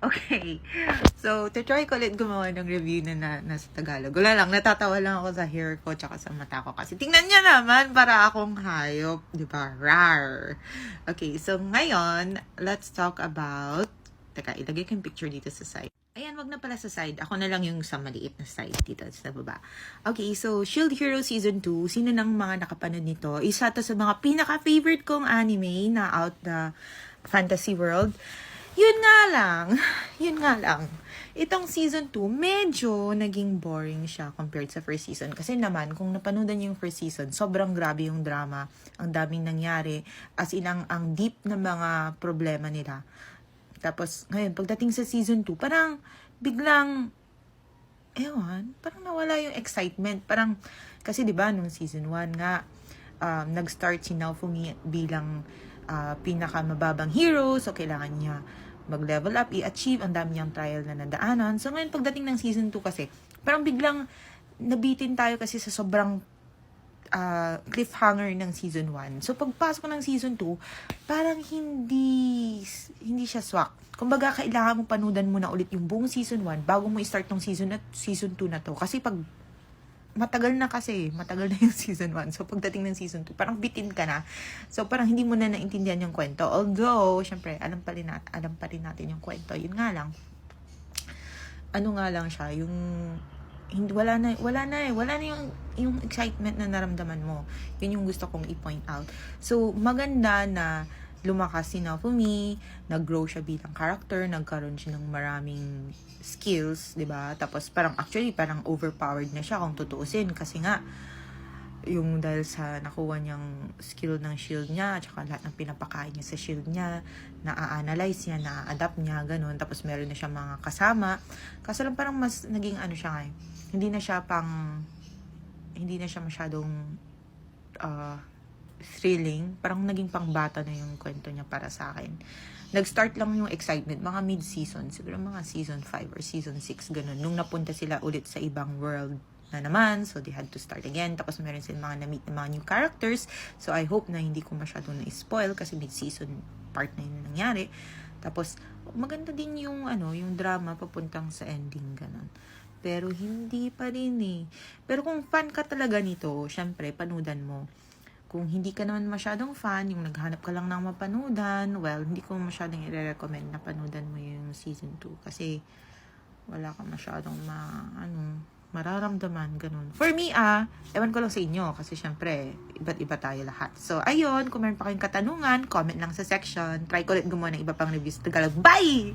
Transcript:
Okay. So, try ko ulit gumawa ng review na nasa Tagalog. Wala lang, natatawa lang ako sa hair ko tsaka sa mata ko. Kasi tingnan niya naman, para akong hayop. Di ba? Rar. Okay, so ngayon, let's talk about... Teka, ilagay ko yung picture dito sa side. Ayan, wag na pala sa side. Ako na lang yung sa maliit na side dito sa baba. Okay, so Shield Hero Season 2. Sino nang mga nakapanood nito? Isa to sa mga pinaka-favorite kong anime na out the fantasy world. Yun nga lang. Itong season 2, medyo naging boring siya compared sa first season. Kasi naman, kung napanood niyo yung first season, sobrang grabe yung drama. Ang daming nangyari. As in, ang deep na mga problema nila. Tapos, ngayon, pagdating sa season 2, parang biglang, parang nawala yung excitement. Parang, kasi diba, nung season 1 nga, nag-start si Naofumi bilang pinakamababang hero. So, kailangan niya mag-level up, i-achieve. Ang dami niyang trial na nadaanan. So, ngayon, pagdating ng season 2 kasi, parang biglang nabitin tayo kasi sa sobrang cliffhanger ng season 1. So, pagpasok ng season 2, parang hindi siya swak. Kumbaga, kailangan mo panudan muna ulit yung buong season 1 bago mo i-start ng season 2 na to. Kasi pag matagal na yung season 1. So, pagdating ng season 2, parang bitin ka na. So, parang hindi mo na naintindihan yung kwento. Although, syempre, alam pa rin natin yung kwento. Yun nga lang. Ano nga lang siya, yung wala na yung excitement na naramdaman mo. Yun yung gusto kong i-point out. So, maganda na lumakas si Naofumi, nag-grow siya bilang character, nagkaroon siya ng maraming skills, 'di ba? Tapos parang overpowered na siya kung tutuusin kasi nga yung dahil sa nakuha niyang skill ng shield niya, at saka lahat ng pinapakain niya sa shield niya, na-analyze niya, na-adapt niya, ganun. Tapos meron na siya mga kasama. Kaso lang parang mas naging siya ngayon. Hindi na siya masyadong thrilling. Parang naging pangbata na yung kwento niya para sa akin. Nag-start lang yung excitement, mga mid-season, siguro mga season 5 or season 6, ganun. Nung napunta sila ulit sa ibang world na naman, so they had to start again. Tapos meron silang mga na-meet na mga new characters. So I hope na hindi ko masyadong na-spoil kasi mid-season part na yun nangyari. Tapos maganda din yung yung drama papuntang sa ending, ganun. Pero hindi pa rin eh. Pero kung fan ka talaga nito, syempre, panudan mo. Kung hindi ka naman masyadong fan, yung naghanap ka lang ng mapanood, well, hindi ko masyadong i-recommend na panood mo yung season 2. Kasi, wala ka masyadong mararamdaman, ganun. For me, ewan ko lang sa inyo, kasi syempre, iba't iba tayo lahat. So, ayun, kung meron pa kayong katanungan, comment lang sa section. Try ko ulit gumawa ng iba pang reviews Tagalog. Bye!